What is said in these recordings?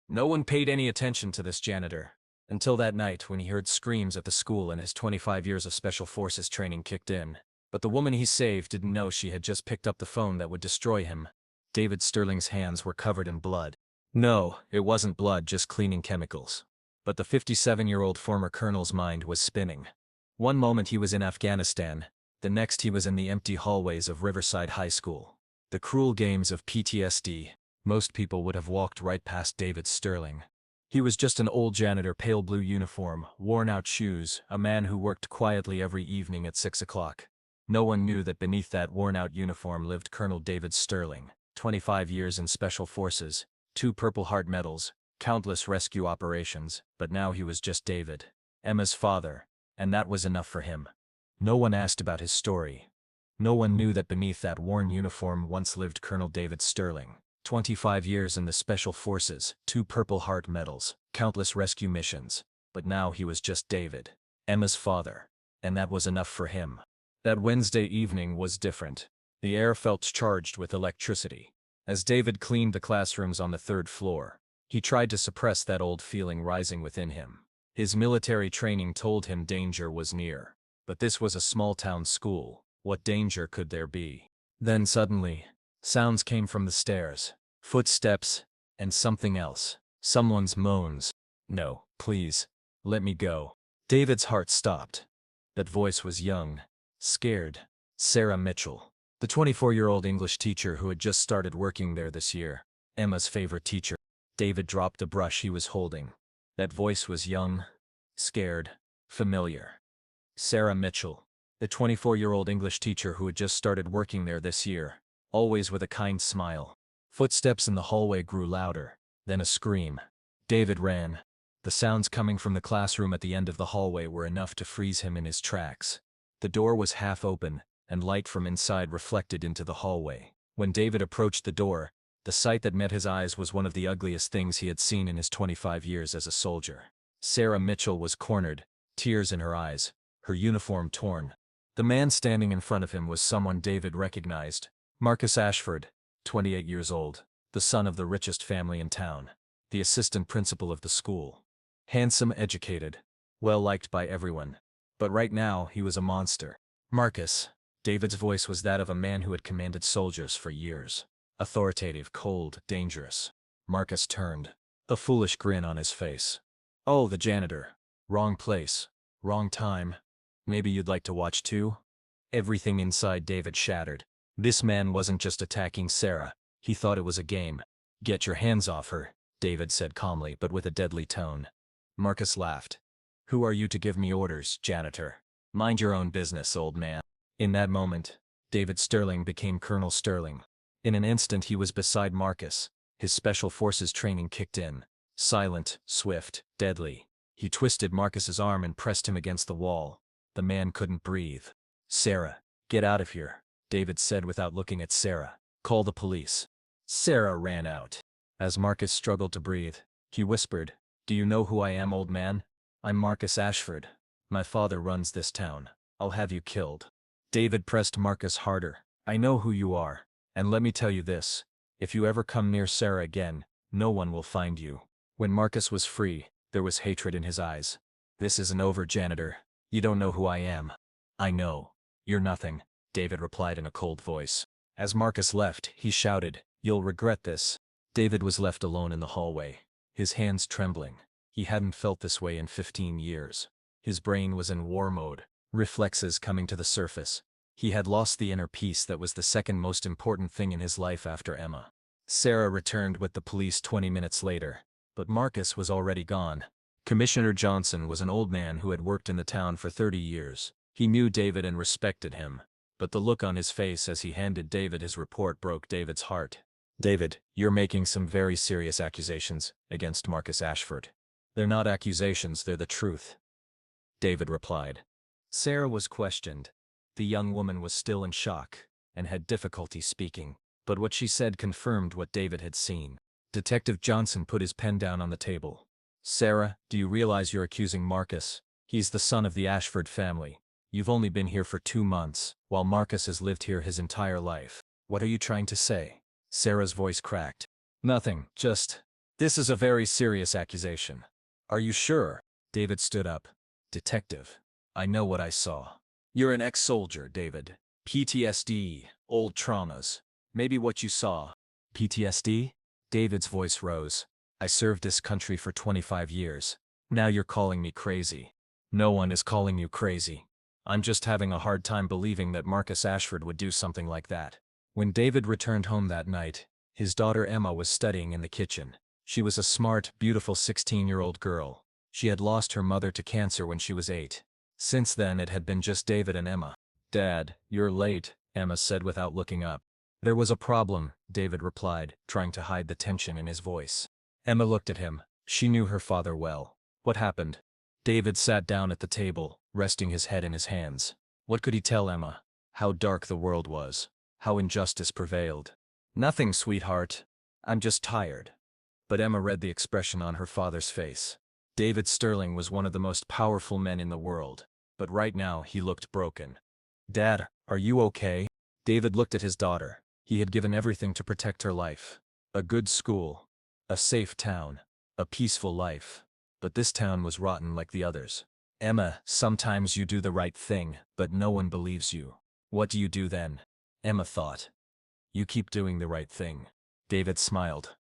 No one paid any attention to this janitor, until that night when he heard screams at the school and his 25 years of special forces training kicked in. But the woman he saved didn't know she had just picked up the phone that would destroy him. David Sterling's hands were covered in blood. No, it wasn't blood, just cleaning chemicals. But the 57-year-old former colonel's mind was spinning. One moment he was in Afghanistan, the next he was in the empty hallways of Riverside High School. The cruel games of PTSD. Most people would have walked right past David Sterling. He was just an old janitor, pale blue uniform, worn-out shoes, a man who worked quietly every evening at 6 o'clock. No one knew that beneath that worn-out uniform lived Colonel David Sterling, 25 years in Special Forces, 2 Purple Heart medals, countless rescue operations, but now he was just David, Emma's father, and that was enough for him. No one asked about his story. No one knew that beneath that worn uniform once lived Colonel David Sterling, 25 years in the Special Forces, 2 Purple Heart medals, countless rescue missions, but now he was just David, Emma's father, and that was enough for him. That Wednesday evening was different. The air felt charged with electricity. As David cleaned the classrooms on the 3rd floor, he tried to suppress that old feeling rising within him. His military training told him danger was near. But this was a small-town school. What danger could there be? Then suddenly, sounds came from the stairs. Footsteps, and something else. Someone's moans. "No, please, let me go." David's heart stopped. That voice was young, scared. Sarah Mitchell, the 24-year-old English teacher who had just started working there this year. Emma's favorite teacher. David dropped the brush he was holding. That voice was young, scared, familiar. Sarah Mitchell, the 24-year-old English teacher who had just started working there this year, always with a kind smile. Footsteps in the hallway grew louder, then a scream. David ran. The sounds coming from the classroom at the end of the hallway were enough to freeze him in his tracks. The door was half open, and light from inside reflected into the hallway. When David approached the door, the sight that met his eyes was one of the ugliest things he had seen in his 25 years as a soldier. Sarah Mitchell was cornered, tears in her eyes, her uniform torn. The man standing in front of him was someone David recognized. Marcus Ashford, 28 years old, the son of the richest family in town, the assistant principal of the school. Handsome, educated, well-liked by everyone. But right now, he was a monster. Marcus. David's voice was that of a man who had commanded soldiers for years. Authoritative, cold, dangerous. Marcus turned, a foolish grin on his face. "Oh, the janitor. Wrong place. Wrong time. Maybe you'd like to watch too?" Everything inside David shattered. This man wasn't just attacking Sarah. He thought it was a game. "Get your hands off her," David said calmly but with a deadly tone. Marcus laughed. "Who are you to give me orders, janitor? Mind your own business, old man." In that moment, David Sterling became Colonel Sterling. In an instant he was beside Marcus. His special forces training kicked in. Silent, swift, deadly. He twisted Marcus's arm and pressed him against the wall. The man couldn't breathe. "Sarah, get out of here," David said without looking at Sarah. "Call the police." Sarah ran out. As Marcus struggled to breathe, he whispered, "Do you know who I am, old man? I'm Marcus Ashford. My father runs this town. I'll have you killed." David pressed Marcus harder. "I know who you are, and let me tell you this. If you ever come near Sarah again, no one will find you." When Marcus was free, there was hatred in his eyes. "This isn't over, janitor. You don't know who I am." "I know. You're nothing," David replied in a cold voice. As Marcus left, he shouted, "You'll regret this." David was left alone in the hallway, his hands trembling. He hadn't felt this way in 15 years. His brain was in war mode, reflexes coming to the surface. He had lost the inner peace that was the second most important thing in his life after Emma. Sarah returned with the police 20 minutes later, but Marcus was already gone. Commissioner Johnson was an old man who had worked in the town for 30 years. He knew David and respected him, but the look on his face as he handed David his report broke David's heart. "David, you're making some very serious accusations against Marcus Ashford." "They're not accusations, they're the truth," David replied. Sarah was questioned. The young woman was still in shock, and had difficulty speaking, but what she said confirmed what David had seen. Detective Johnson put his pen down on the table. "Sarah, do you realize you're accusing Marcus? He's the son of the Ashford family. You've only been here for 2 months, while Marcus has lived here his entire life. What are you trying to say?" Sarah's voice cracked. "Nothing, just..." This is a very serious accusation. Are you sure? David stood up. Detective, I know what I saw. You're an ex-soldier, David. PTSD, old traumas. Maybe what you saw. PTSD? David's voice rose. I served this country for 25 years. Now you're calling me crazy. No one is calling you crazy. I'm just having a hard time believing that Marcus Ashford would do something like that. When David returned home that night, his daughter Emma was studying in the kitchen. She was a smart, beautiful 16-year-old girl. She had lost her mother to cancer when she was 8. Since then it had been just David and Emma. Dad, you're late, Emma said without looking up. There was a problem, David replied, trying to hide the tension in his voice. Emma looked at him. She knew her father well. What happened? David sat down at the table, resting his head in his hands. What could he tell Emma? How dark the world was. How injustice prevailed. Nothing, sweetheart. I'm just tired. But Emma read the expression on her father's face. David Sterling was one of the most powerful men in the world, but right now he looked broken. Dad, are you okay? David looked at his daughter. He had given everything to protect her life. A good school. A safe town. A peaceful life. But this town was rotten like the others. Emma, sometimes you do the right thing, but no one believes you. What do you do then? Emma thought. You keep doing the right thing. David smiled.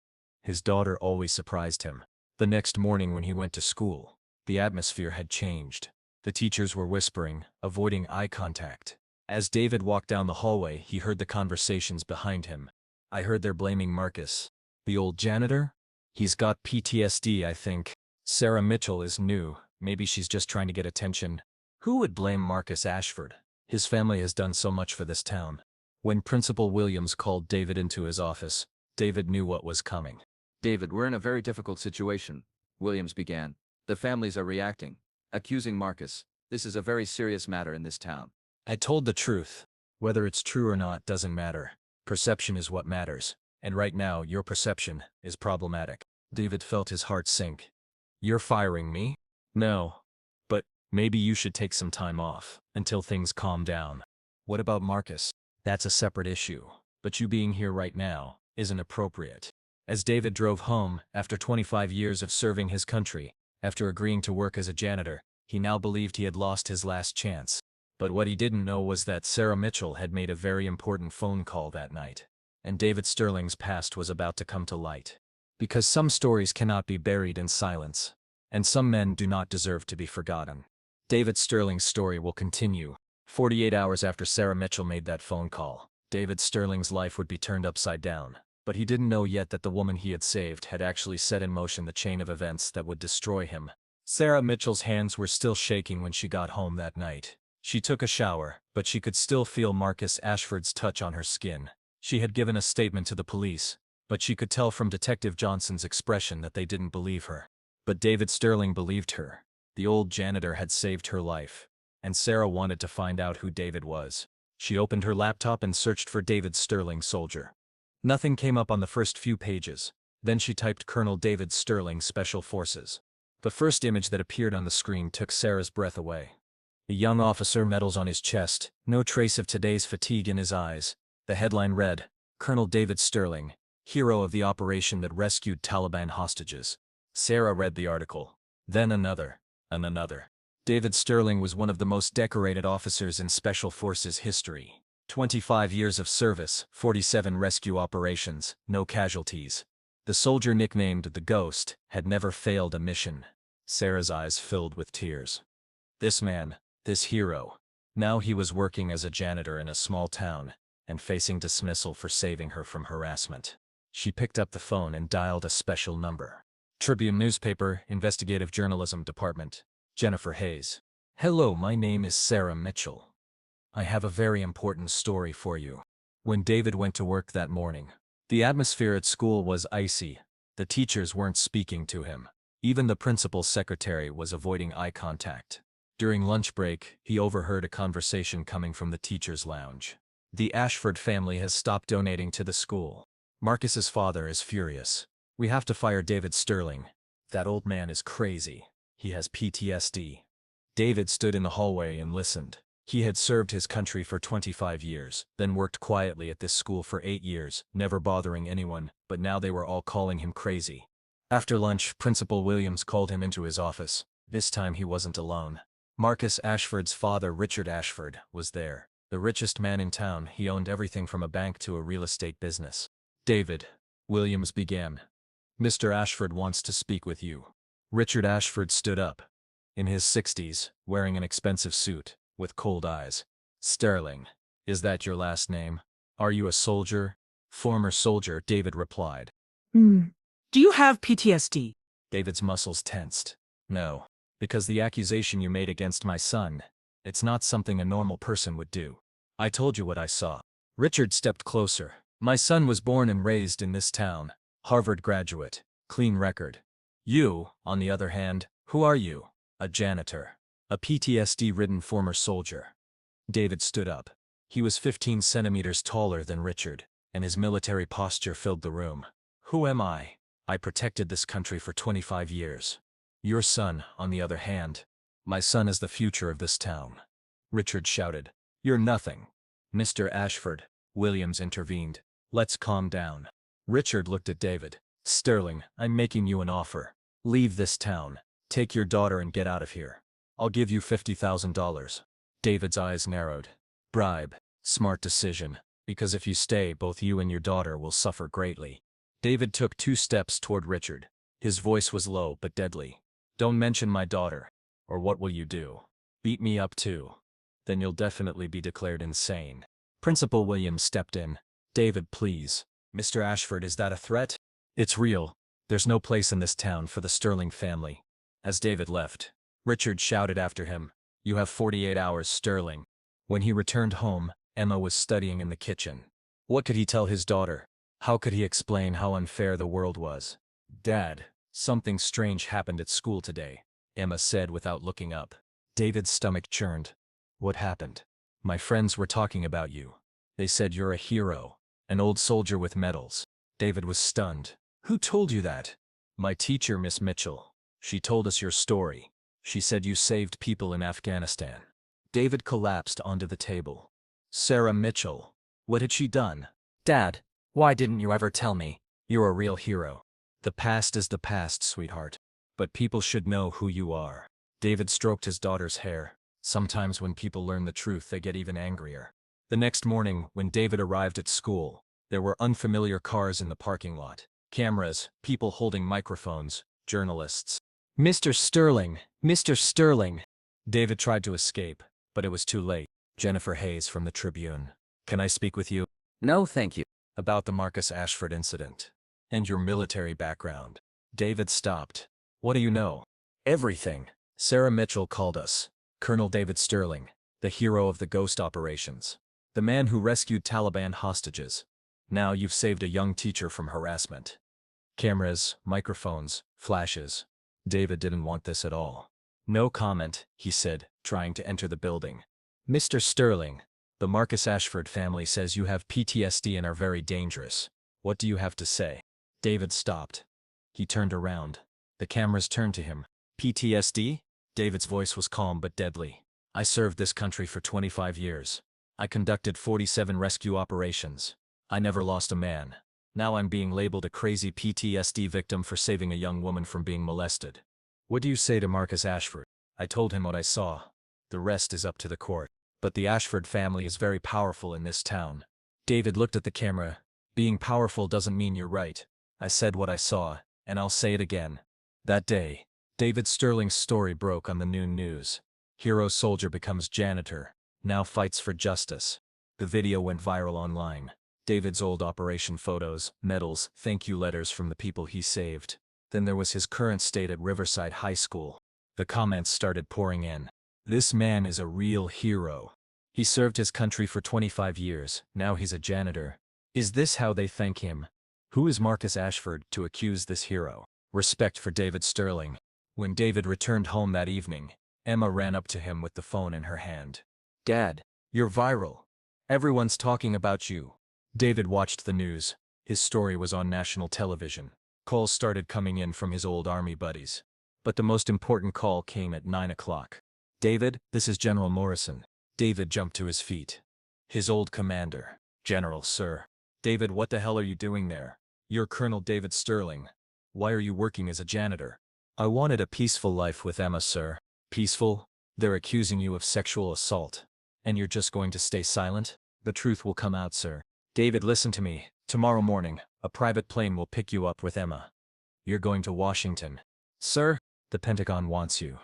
His daughter always surprised him. The next morning when he went to school, the atmosphere had changed. The teachers were whispering, avoiding eye contact. As David walked down the hallway, he heard the conversations behind him. I heard they're blaming Marcus. The old janitor? He's got PTSD, I think. Sarah Mitchell is new. Maybe she's just trying to get attention. Who would blame Marcus Ashford? His family has done so much for this town. When Principal Williams called David into his office, David knew what was coming. David, we're in a very difficult situation, Williams began. The families are reacting, accusing Marcus. This is a very serious matter in this town. I told the truth. Whether it's true or not doesn't matter. Perception is what matters. And right now, your perception is problematic. David felt his heart sink. You're firing me? No. But maybe you should take some time off until things calm down. What about Marcus? That's a separate issue. But you being here right now isn't appropriate. As David drove home, after 25 years of serving his country, after agreeing to work as a janitor, he now believed he had lost his last chance. But what he didn't know was that Sarah Mitchell had made a very important phone call that night. And David Sterling's past was about to come to light. Because some stories cannot be buried in silence. And some men do not deserve to be forgotten. David Sterling's story will continue. 48 hours after Sarah Mitchell made that phone call, David Sterling's life would be turned upside down. But he didn't know yet that the woman he had saved had actually set in motion the chain of events that would destroy him. Sarah Mitchell's hands were still shaking when she got home that night. She took a shower, but she could still feel Marcus Ashford's touch on her skin. She had given a statement to the police, but she could tell from Detective Johnson's expression that they didn't believe her. But David Sterling believed her. The old janitor had saved her life. And Sarah wanted to find out who David was. She opened her laptop and searched for David Sterling, soldier. Nothing came up on the first few pages. Then she typed Colonel David Sterling, Special Forces. The first image that appeared on the screen took Sarah's breath away. A young officer, medals on his chest, no trace of today's fatigue in his eyes. The headline read, Colonel David Sterling, hero of the operation that rescued Taliban hostages. Sarah read the article. Then another, and another. David Sterling was one of the most decorated officers in Special Forces history. 25 years of service, 47 rescue operations, no casualties. The soldier nicknamed the Ghost had never failed a mission. Sarah's eyes filled with tears. This man, this hero. Now he was working as a janitor in a small town, and facing dismissal for saving her from harassment. She picked up the phone and dialed a special number. Tribune newspaper, investigative journalism department. Jennifer Hayes. Hello, my name is Sarah Mitchell. I have a very important story for you. When David went to work that morning, the atmosphere at school was icy. The teachers weren't speaking to him. Even the principal's secretary was avoiding eye contact. During lunch break, he overheard a conversation coming from the teacher's lounge. The Ashford family has stopped donating to the school. Marcus's father is furious. We have to fire David Sterling. That old man is crazy. He has PTSD. David stood in the hallway and listened. He had served his country for 25 years, then worked quietly at this school for 8 years, never bothering anyone, but now they were all calling him crazy. After lunch, Principal Williams called him into his office. This time he wasn't alone. Marcus Ashford's father, Richard Ashford, was there. The richest man in town. He owned everything from a bank to a real estate business. David, Williams began. Mr. Ashford wants to speak with you. Richard Ashford stood up. In his 60s, wearing an expensive suit, with cold eyes. Sterling, is that your last name? Are you a soldier? Former soldier, David replied. Do you have PTSD? David's muscles tensed. No, because the accusation you made against my son, it's not something a normal person would do. I told you what I saw. Richard stepped closer. My son was born and raised in this town. Harvard graduate. Clean record. You, on the other hand, who are you? A janitor. A PTSD-ridden former soldier. David stood up. He was 15 centimeters taller than Richard, and his military posture filled the room. Who am I? I protected this country for 25 years. Your son, on the other hand. My son is the future of this town. Richard shouted. You're nothing. Mr. Ashford, Williams intervened. Let's calm down. Richard looked at David. Sterling, I'm making you an offer. Leave this town. Take your daughter and get out of here. I'll give you $50,000. David's eyes narrowed. Bribe. Smart decision. Because if you stay, both you and your daughter will suffer greatly. David took 2 steps toward Richard. His voice was low but deadly. Don't mention my daughter. Or what will you do? Beat me up too. Then you'll definitely be declared insane. Principal Williams stepped in. David, please. Mr. Ashford, is that a threat? It's real. There's no place in this town for the Sterling family. As David left, Richard shouted after him. You have 48 hours, Sterling. When he returned home, Emma was studying in the kitchen. What could he tell his daughter? How could he explain how unfair the world was? Dad, something strange happened at school today, Emma said without looking up. David's stomach churned. What happened? My friends were talking about you. They said you're a hero, an old soldier with medals. David was stunned. Who told you that? My teacher, Miss Mitchell. She told us your story. She said you saved people in Afghanistan. David collapsed onto the table. Sarah Mitchell. What had she done? Dad, why didn't you ever tell me? You're a real hero. The past is the past, sweetheart. But people should know who you are. David stroked his daughter's hair. Sometimes when people learn the truth, they get even angrier. The next morning, when David arrived at school, there were unfamiliar cars in the parking lot. Cameras, people holding microphones, journalists. Mr. Sterling! Mr. Sterling! David tried to escape, but it was too late. Jennifer Hayes from the Tribune. Can I speak with you? No, thank you. About the Marcus Ashford incident. And your military background. David stopped. What do you know? Everything. Sarah Mitchell called us. Colonel David Sterling, the hero of the ghost operations. The man who rescued Taliban hostages. Now you've saved a young teacher from harassment. Cameras, microphones, flashes. David didn't want this at all. No comment, he said, trying to enter the building. Mr. Sterling, the Marcus Ashford family says you have PTSD and are very dangerous. What do you have to say? David stopped. He turned around. The cameras turned to him. PTSD? David's voice was calm but deadly. I served this country for 25 years. I conducted 47 rescue operations. I never lost a man. Now I'm being labeled a crazy PTSD victim for saving a young woman from being molested. What do you say to Marcus Ashford? I told him what I saw. The rest is up to the court. But the Ashford family is very powerful in this town. David looked at the camera. Being powerful doesn't mean you're right. I said what I saw, and I'll say it again. That day, David Sterling's story broke on the noon news. Hero soldier becomes janitor, now fights for justice. The video went viral online. David's old operation photos, medals, thank you letters from the people he saved. Then there was his current state at Riverside High School. The comments started pouring in. This man is a real hero. He served his country for 25 years, now he's a janitor. Is this how they thank him? Who is Marcus Ashford to accuse this hero? Respect for David Sterling. When David returned home that evening, Emma ran up to him with the phone in her hand. Dad, you're viral. Everyone's talking about you. David watched the news. His story was on national television. Calls started coming in from his old army buddies. But the most important call came at 9 o'clock. David, this is General Morrison. David jumped to his feet. His old commander. General, sir. David, what the hell are you doing there? You're Colonel David Sterling. Why are you working as a janitor? I wanted a peaceful life with Emma, sir. Peaceful? They're accusing you of sexual assault. And you're just going to stay silent? The truth will come out, sir. David, listen to me. Tomorrow morning, a private plane will pick you up with Emma. You're going to Washington. Sir, the Pentagon wants you.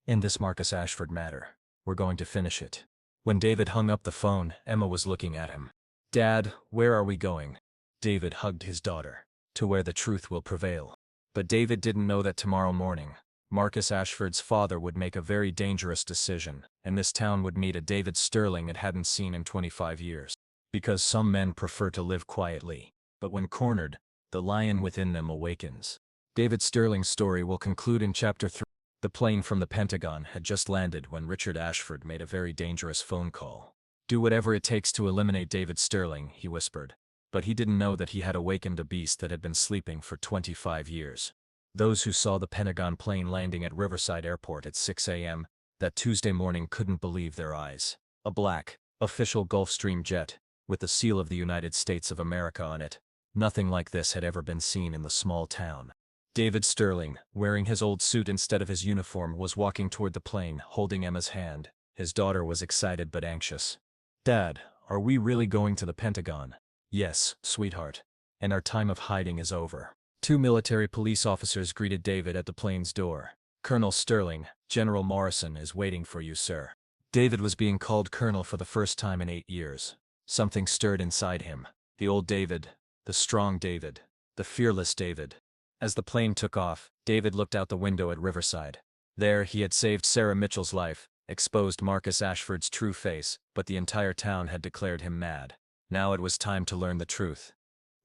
In this Marcus Ashford matter, we're going to finish it. When David hung up the phone, Emma was looking at him. Dad, where are we going? David hugged his daughter. To where the truth will prevail. But David didn't know that tomorrow morning, Marcus Ashford's father would make a very dangerous decision, and this town would meet a David Sterling it hadn't seen in 25 years. Because some men prefer to live quietly, but when cornered, the lion within them awakens. David Sterling's story will conclude in Chapter 3. The plane from the Pentagon had just landed when Richard Ashford made a very dangerous phone call. Do whatever it takes to eliminate David Sterling, he whispered. But he didn't know that he had awakened a beast that had been sleeping for 25 years. Those who saw the Pentagon plane landing at Riverside Airport at 6 a.m. that Tuesday morning couldn't believe their eyes. A black, official Gulfstream jet, with the seal of the United States of America on it. Nothing like this had ever been seen in the small town. David Sterling, wearing his old suit instead of his uniform, was walking toward the plane, holding Emma's hand. His daughter was excited but anxious. Dad, are we really going to the Pentagon? Yes, sweetheart. And our time of hiding is over. 2 military police officers greeted David at the plane's door. Colonel Sterling, General Morrison is waiting for you, sir. David was being called Colonel for the first time in 8 years. Something stirred inside him. The old David, the strong David, the fearless David. As the plane took off, David looked out the window at Riverside. There he had saved Sarah Mitchell's life, exposed Marcus Ashford's true face, but the entire town had declared him mad. Now it was time to learn the truth.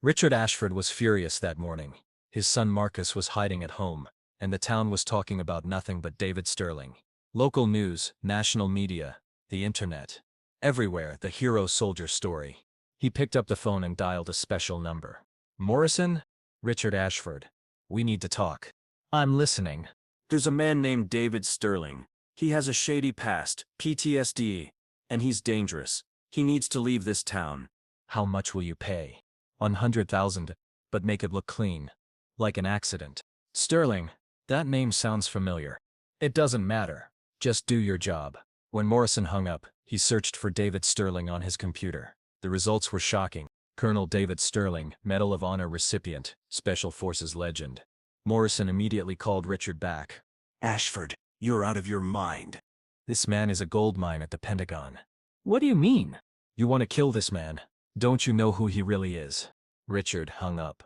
Richard Ashford was furious that morning. His son Marcus was hiding at home, and the town was talking about nothing but David Sterling. Local news, national media, the internet. Everywhere, the hero-soldier story. He picked up the phone and dialed a special number. Morrison? Richard Ashford. We need to talk. I'm listening. There's a man named David Sterling. He has a shady past, PTSD, and he's dangerous. He needs to leave this town. How much will you pay? 100,000, but make it look clean. Like an accident. Sterling, that name sounds familiar. It doesn't matter. Just do your job. When Morrison hung up, he searched for David Sterling on his computer. The results were shocking. Colonel David Sterling, Medal of Honor recipient, Special Forces legend. Morrison immediately called Richard back. Ashford, you're out of your mind. This man is a gold mine at the Pentagon. What do you mean? You want to kill this man? Don't you know who he really is? Richard hung up.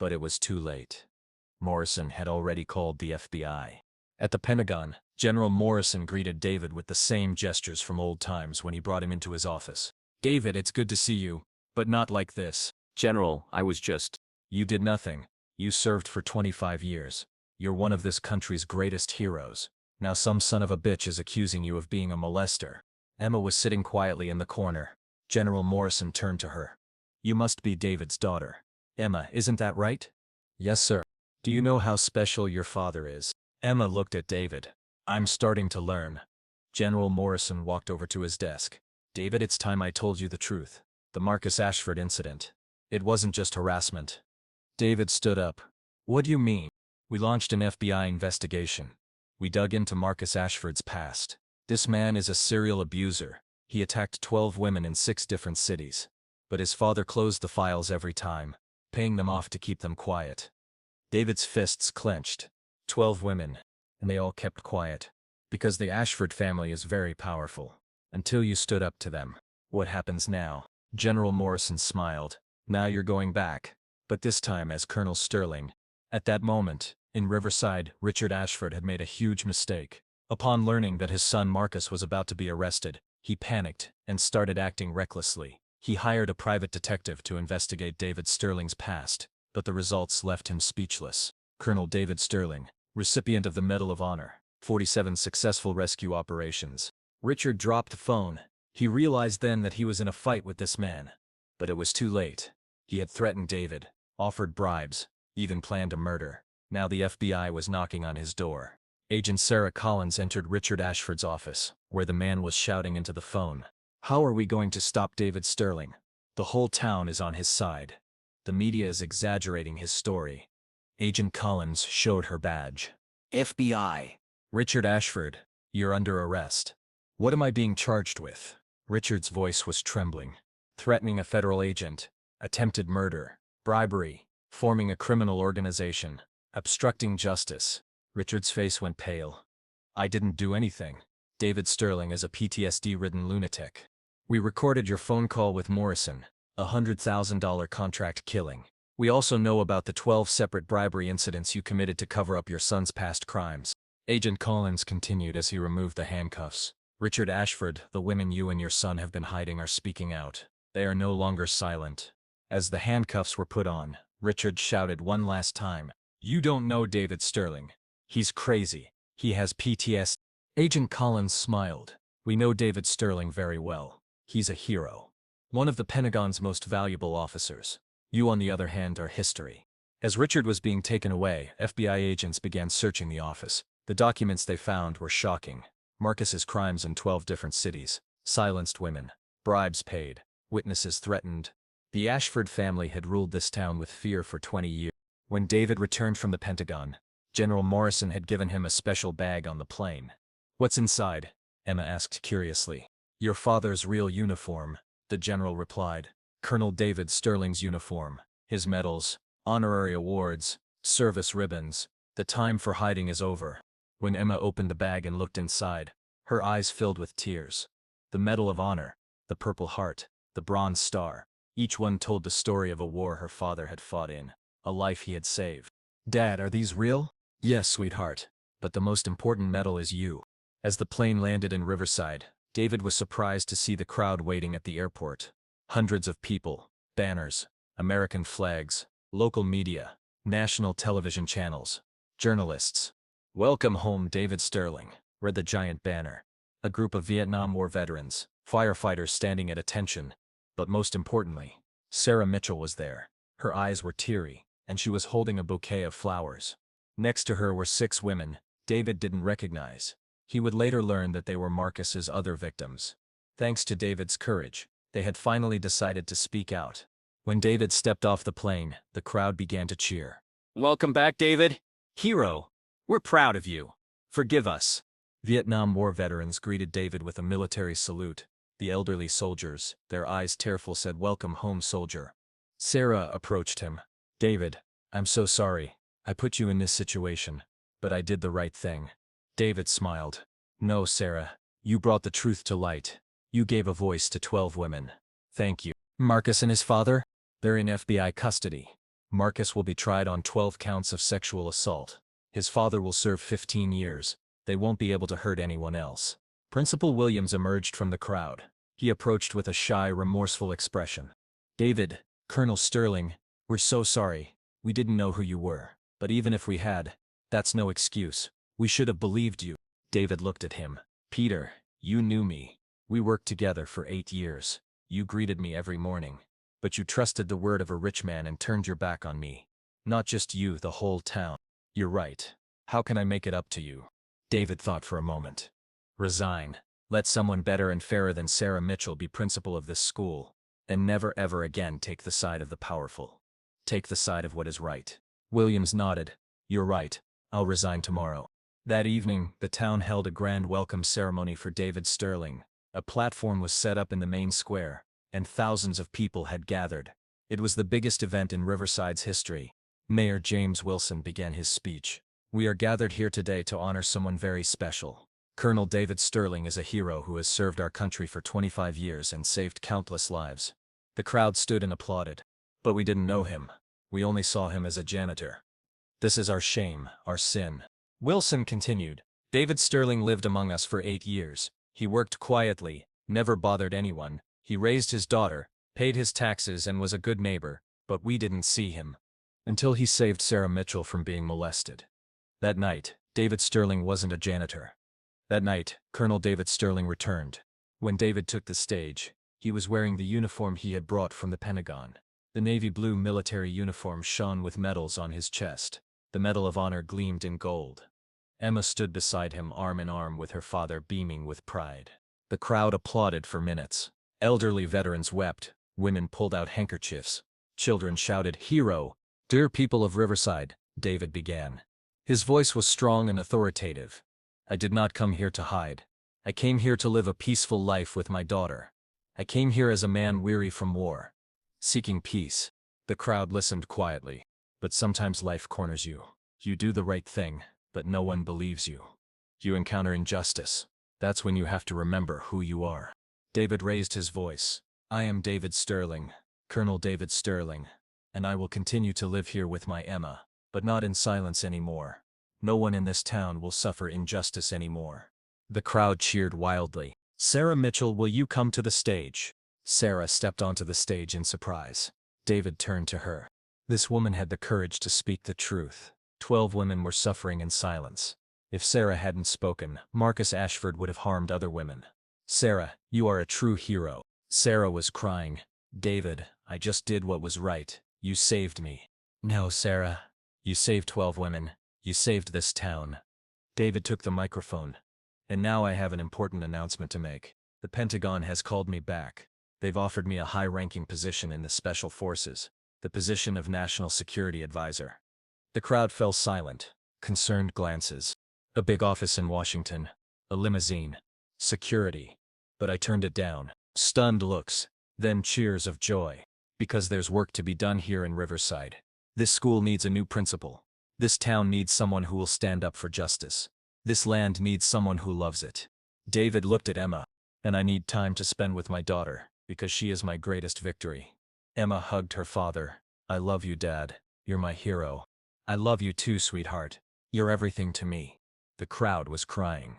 But it was too late. Morrison had already called the FBI. At the Pentagon, General Morrison greeted David with the same gestures from old times when he brought him into his office. David, it's good to see you, but not like this. General, I was just... You did nothing. You served for 25 years. You're one of this country's greatest heroes. Now some son of a bitch is accusing you of being a molester. Emma was sitting quietly in the corner. General Morrison turned to her. You must be David's daughter. Emma, isn't that right? Yes, sir. Do you know how special your father is? Emma looked at David. I'm starting to learn. General Morrison walked over to his desk. David, it's time I told you the truth. The Marcus Ashford incident. It wasn't just harassment. David stood up. What do you mean? We launched an FBI investigation. We dug into Marcus Ashford's past. This man is a serial abuser. He attacked 12 women in 6 different cities. But his father closed the files every time, paying them off to keep them quiet. David's fists clenched. 12 women. And they all kept quiet. Because the Ashford family is very powerful. Until you stood up to them. What happens now? General Morrison smiled. Now you're going back. But this time as Colonel Sterling. At that moment, in Riverside, Richard Ashford had made a huge mistake. Upon learning that his son Marcus was about to be arrested, he panicked and started acting recklessly. He hired a private detective to investigate David Sterling's past, but the results left him speechless. Colonel David Sterling, recipient of the Medal of Honor, 47 successful rescue operations. Richard dropped the phone. He realized then that he was in a fight with this man. But it was too late. He had threatened David, offered bribes, even planned a murder. Now the FBI was knocking on his door. Agent Sarah Collins entered Richard Ashford's office, where the man was shouting into the phone. How are we going to stop David Sterling? The whole town is on his side. The media is exaggerating his story. Agent Collins showed her badge. FBI. Richard Ashford, you're under arrest. What am I being charged with? Richard's voice was trembling. Threatening a federal agent, attempted murder, bribery, forming a criminal organization, obstructing justice. Richard's face went pale. I didn't do anything. David Sterling is a PTSD-ridden lunatic. We recorded your phone call with Morrison, a $100,000 contract killing. We also know about the 12 separate bribery incidents you committed to cover up your son's past crimes. Agent Collins continued as he removed the handcuffs. Richard Ashford, the women you and your son have been hiding are speaking out. They are no longer silent. As the handcuffs were put on, Richard shouted one last time, "You don't know David Sterling. He's crazy. He has PTSD. Agent Collins smiled. We know David Sterling very well. He's a hero. One of the Pentagon's most valuable officers. You, on the other hand, are history." As Richard was being taken away, FBI agents began searching the office. The documents they found were shocking. Marcus's crimes in 12 different cities, silenced women, bribes paid, witnesses threatened. The Ashford family had ruled this town with fear for 20 years. When David returned from the Pentagon, General Morrison had given him a special bag on the plane. What's inside? Emma asked curiously. Your father's real uniform, the general replied. Colonel David Sterling's uniform, his medals, honorary awards, service ribbons. The time for hiding is over. When Emma opened the bag and looked inside, her eyes filled with tears. The Medal of Honor, the Purple Heart, the Bronze Star, each one told the story of a war her father had fought in, a life he had saved. Dad, are these real? Yes, sweetheart. But the most important medal is you. As the plane landed in Riverside, David was surprised to see the crowd waiting at the airport. Hundreds of people, banners, American flags, local media, national television channels, journalists. Welcome home, David Sterling, read the giant banner. A group of Vietnam War veterans, firefighters standing at attention. But most importantly, Sarah Mitchell was there. Her eyes were teary, and she was holding a bouquet of flowers. Next to her were 6 women David didn't recognize. He would later learn that they were Marcus's other victims. Thanks to David's courage, they had finally decided to speak out. When David stepped off the plane, the crowd began to cheer. Welcome back, David. Hero. We're proud of you. Forgive us. Vietnam War veterans greeted David with a military salute. The elderly soldiers, their eyes tearful, said, "Welcome home, soldier." Sarah approached him. David, I'm so sorry. I put you in this situation, but I did the right thing. David smiled. No, Sarah, you brought the truth to light. You gave a voice to 12 women. Thank you. Marcus and his father? They're in FBI custody. Marcus will be tried on 12 counts of sexual assault. His father will serve 15 years. They won't be able to hurt anyone else. Principal Williams emerged from the crowd. He approached with a shy, remorseful expression. David, Colonel Sterling, we're so sorry. We didn't know who you were. But even if we had, that's no excuse. We should have believed you. David looked at him. Peter, you knew me. We worked together for 8 years. You greeted me every morning. But you trusted the word of a rich man and turned your back on me. Not just you, the whole town. You're right. How can I make it up to you? David thought for a moment. Resign. Let someone better and fairer than Sarah Mitchell be principal of this school. And never ever again take the side of the powerful. Take the side of what is right. Williams nodded. You're right. I'll resign tomorrow. That evening, the town held a grand welcome ceremony for David Sterling. A platform was set up in the main square, and thousands of people had gathered. It was the biggest event in Riverside's history. Mayor James Wilson began his speech. We are gathered here today to honor someone very special. Colonel David Sterling is a hero who has served our country for 25 years and saved countless lives. The crowd stood and applauded. But we didn't know him. We only saw him as a janitor. This is our shame, our sin. Wilson continued. David Sterling lived among us for 8 years. He worked quietly, never bothered anyone. He raised his daughter, paid his taxes, and was a good neighbor, but we didn't see him. Until he saved Sarah Mitchell from being molested. That night, David Sterling wasn't a janitor. That night, Colonel David Sterling returned. When David took the stage, he was wearing the uniform he had brought from the Pentagon. The navy blue military uniform shone with medals on his chest. The Medal of Honor gleamed in gold. Emma stood beside him, arm in arm with her father, beaming with pride. The crowd applauded for minutes. Elderly veterans wept. Women pulled out handkerchiefs. Children shouted, "Hero!" Dear people of Riverside, David began. His voice was strong and authoritative. I did not come here to hide. I came here to live a peaceful life with my daughter. I came here as a man weary from war, seeking peace. The crowd listened quietly. But sometimes life corners you. You do the right thing, but no one believes you. You encounter injustice. That's when you have to remember who you are. David raised his voice. I am David Sterling, Colonel David Sterling, and I will continue to live here with my Emma, but not in silence anymore. No one in this town will suffer injustice anymore. The crowd cheered wildly. Sarah Mitchell, will you come to the stage? Sarah stepped onto the stage in surprise. David turned to her. This woman had the courage to speak the truth. 12 women were suffering in silence. If Sarah hadn't spoken, Marcus Ashford would have harmed other women. Sarah, you are a true hero. Sarah was crying. David, I just did what was right. You saved me. No, Sarah. You saved 12 women. You saved this town. David took the microphone. And now I have an important announcement to make. The Pentagon has called me back. They've offered me a high-ranking position in the Special Forces, the position of National Security Advisor. The crowd fell silent, concerned glances. A big office in Washington, a limousine, security. But I turned it down. Stunned looks, then cheers of joy. Because there's work to be done here in Riverside. This school needs a new principal. This town needs someone who will stand up for justice. This land needs someone who loves it. David looked at Emma. And I need time to spend with my daughter, because she is my greatest victory. Emma hugged her father. I love you, Dad. You're my hero. I love you too, sweetheart. You're everything to me. The crowd was crying.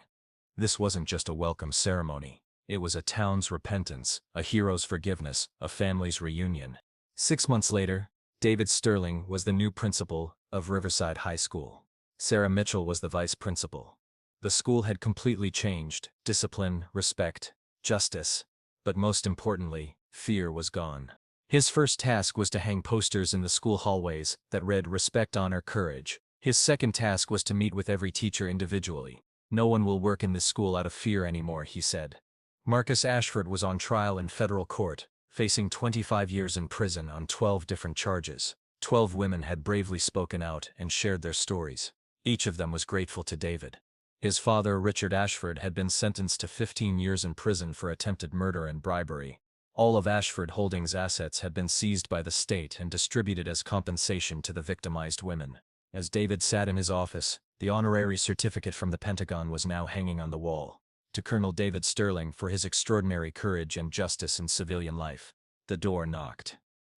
This wasn't just a welcome ceremony. It was a town's repentance, a hero's forgiveness, a family's reunion. 6 months later, David Sterling was the new principal of Riverside High School. Sarah Mitchell was the vice principal. The school had completely changed. Discipline, respect, justice. But most importantly, fear was gone. His first task was to hang posters in the school hallways that read "Respect, Honor, Courage." His second task was to meet with every teacher individually. No one will work in this school out of fear anymore, he said. Marcus Ashford was on trial in federal court, facing 25 years in prison on 12 different charges. 12 women had bravely spoken out and shared their stories. Each of them was grateful to David. His father, Richard Ashford, had been sentenced to 15 years in prison for attempted murder and bribery. All of Ashford Holdings' assets had been seized by the state and distributed as compensation to the victimized women. As David sat in his office, the honorary certificate from the Pentagon was now hanging on the wall. To Colonel David Sterling for his extraordinary courage and justice in civilian life. The door knocked.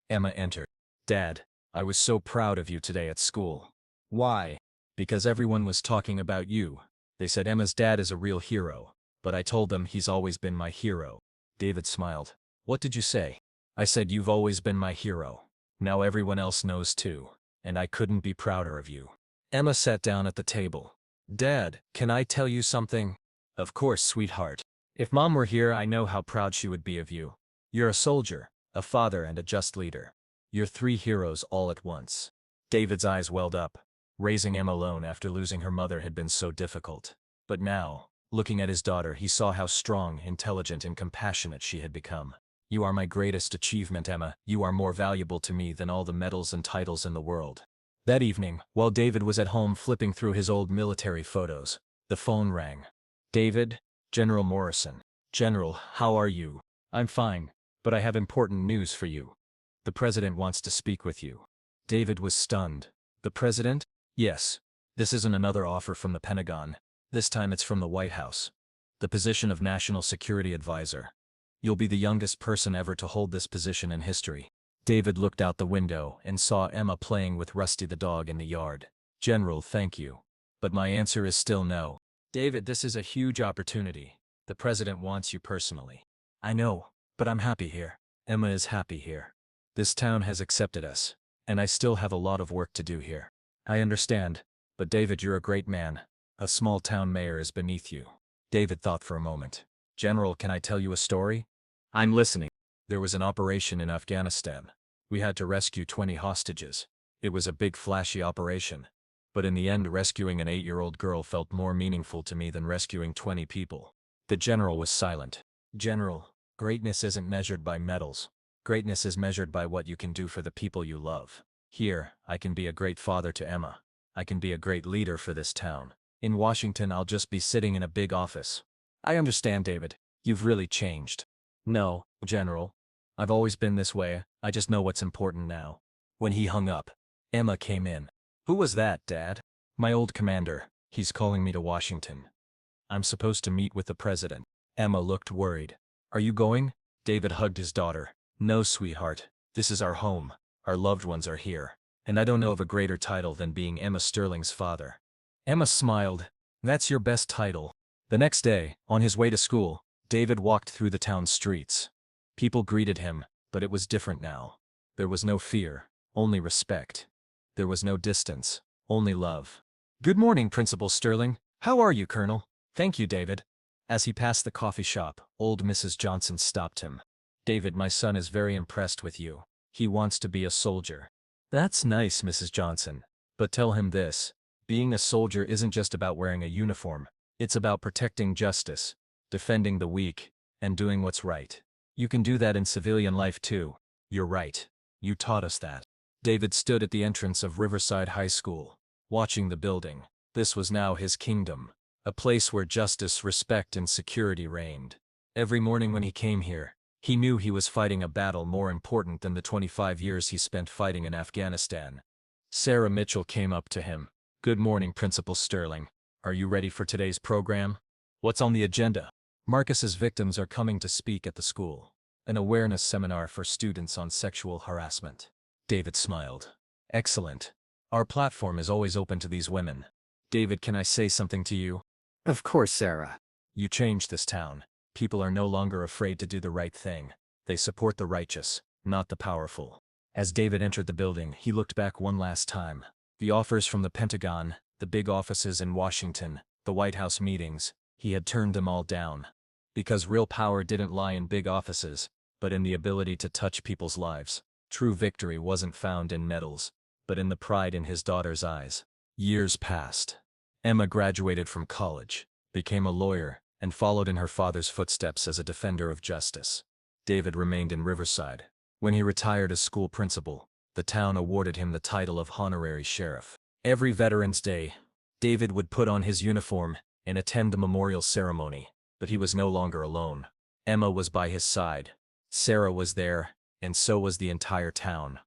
Emma entered. Dad, I was so proud of you today at school. Why? Because everyone was talking about you. They said Emma's dad is a real hero, but I told them he's always been my hero. David smiled. What did you say? I said you've always been my hero. Now everyone else knows too, and I couldn't be prouder of you. Emma sat down at the table. Dad, can I tell you something? Of course, sweetheart. If Mom were here, I know how proud she would be of you. You're a soldier, a father, and a just leader. You're 3 heroes all at once. David's eyes welled up. Raising Emma alone after losing her mother had been so difficult. But now, looking at his daughter, he saw how strong, intelligent, and compassionate she had become. You are my greatest achievement, Emma. You are more valuable to me than all the medals and titles in the world. That evening, while David was at home flipping through his old military photos, the phone rang. David, General Morrison. General, how are you? I'm fine, but I have important news for you. The president wants to speak with you. David was stunned. The president? Yes. This isn't another offer from the Pentagon. This time it's from the White House. The position of National Security Advisor. You'll be the youngest person ever to hold this position in history. David looked out the window and saw Emma playing with Rusty the dog in the yard. General, thank you. But my answer is still no. David, this is a huge opportunity. The president wants you personally. I know, but I'm happy here. Emma is happy here. This town has accepted us, and I still have a lot of work to do here. I understand, but David, you're a great man. A small town mayor is beneath you. David thought for a moment. General, can I tell you a story? I'm listening. There was an operation in Afghanistan. We had to rescue 20 hostages. It was a big flashy operation. But in the end, rescuing an 8-year-old girl felt more meaningful to me than rescuing 20 people. The general was silent. General, greatness isn't measured by medals. Greatness is measured by what you can do for the people you love. Here, I can be a great father to Emma. I can be a great leader for this town. In Washington, I'll just be sitting in a big office. I understand, David. You've really changed. No, General. I've always been this way, I just know what's important now. When he hung up, Emma came in. Who was that, Dad? My old commander. He's calling me to Washington. I'm supposed to meet with the president. Emma looked worried. Are you going? David hugged his daughter. No, sweetheart. This is our home. Our loved ones are here. And I don't know of a greater title than being Emma Sterling's father. Emma smiled. That's your best title. The next day, on his way to school, David walked through the town streets. People greeted him, but it was different now. There was no fear, only respect. There was no distance, only love. Good morning, Principal Sterling. How are you, Colonel? Thank you, David. As he passed the coffee shop, old Mrs. Johnson stopped him. David, my son is very impressed with you. He wants to be a soldier. That's nice, Mrs. Johnson. But tell him this. Being a soldier isn't just about wearing a uniform. It's about protecting justice, defending the weak, and doing what's right. You can do that in civilian life too. You're right. You taught us that. David stood at the entrance of Riverside High School, watching the building. This was now his kingdom, a place where justice, respect, and security reigned. Every morning when he came here, he knew he was fighting a battle more important than the 25 years he spent fighting in Afghanistan. Sarah Mitchell came up to him. Good morning, Principal Sterling. Are you ready for today's program? What's on the agenda? Marcus's victims are coming to speak at the school. An awareness seminar for students on sexual harassment. David smiled. Excellent. Our platform is always open to these women. David, can I say something to you? Of course, Sarah. You changed this town. People are no longer afraid to do the right thing. They support the righteous, not the powerful. As David entered the building, he looked back one last time. The offers from the Pentagon, the big offices in Washington, the White House meetings, he had turned them all down. Because real power didn't lie in big offices, but in the ability to touch people's lives. True victory wasn't found in medals, but in the pride in his daughter's eyes. Years passed. Emma graduated from college, became a lawyer, and followed in her father's footsteps as a defender of justice. David remained in Riverside. When he retired as school principal, the town awarded him the title of honorary sheriff. Every Veterans Day, David would put on his uniform and attend the memorial ceremony, but he was no longer alone. Emma was by his side. Sarah was there, and so was the entire town.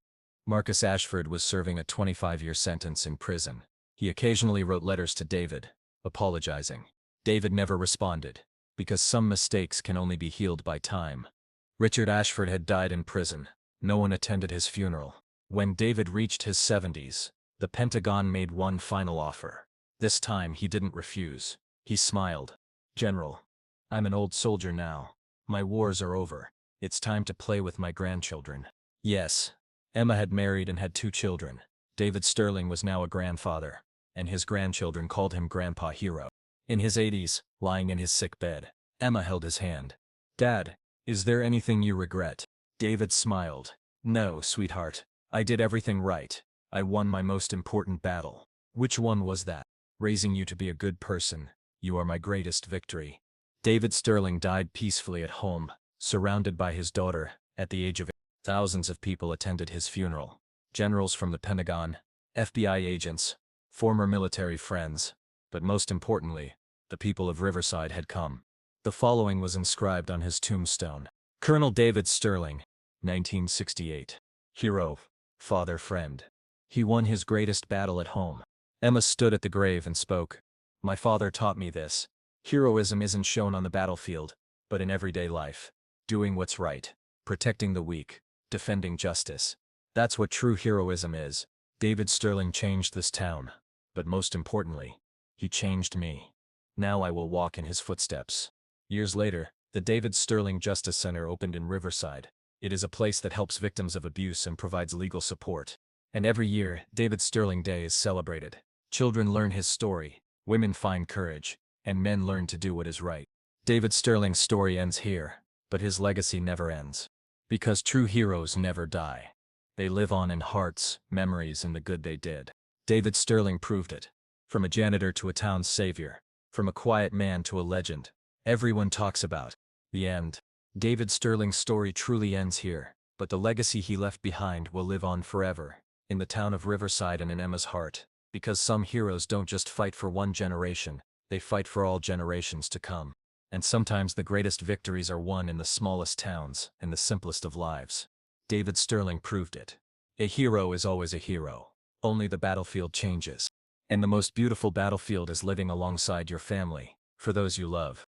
Marcus Ashford was serving a 25-year sentence in prison. He occasionally wrote letters to David, apologizing. David never responded, because some mistakes can only be healed by time. Richard Ashford had died in prison. No one attended his funeral. When David reached his 70s, the Pentagon made one final offer. This time he didn't refuse. He smiled. General, I'm an old soldier now. My wars are over. It's time to play with my grandchildren. Yes. Emma had married and had 2 children. David Sterling was now a grandfather, and his grandchildren called him Grandpa Hero. In his 80s, lying in his sick bed, Emma held his hand. Dad, is there anything you regret? David smiled. No, sweetheart. I did everything right. I won my most important battle. Which one was that? Raising you to be a good person. You are my greatest victory. David Sterling died peacefully at home, surrounded by his daughter, at the age of 8. Thousands of people attended his funeral. Generals from the Pentagon, FBI agents, former military friends, but most importantly, the people of Riverside had come. The following was inscribed on his tombstone. Colonel David Sterling, 1968. Hero, father, friend. He won his greatest battle at home. Emma stood at the grave and spoke. My father taught me this. Heroism isn't shown on the battlefield, but in everyday life. Doing what's right, protecting the weak, defending justice. That's what true heroism is. David Sterling changed this town, but most importantly, he changed me. Now I will walk in his footsteps. Years later, the David Sterling Justice Center opened in Riverside. It is a place that helps victims of abuse and provides legal support. And every year, David Sterling Day is celebrated. Children learn his story, women find courage, and men learn to do what is right. David Sterling's story ends here, but his legacy never ends. Because true heroes never die. They live on in hearts, memories, and the good they did. David Sterling proved it. From a janitor to a town's savior, from a quiet man to a legend, everyone talks about the end. David Sterling's story truly ends here, but the legacy he left behind will live on forever, in the town of Riverside and in Emma's heart. Because some heroes don't just fight for one generation, they fight for all generations to come. And sometimes the greatest victories are won in the smallest towns, in the simplest of lives. David Sterling proved it. A hero is always a hero. Only the battlefield changes. And the most beautiful battlefield is living alongside your family, for those you love.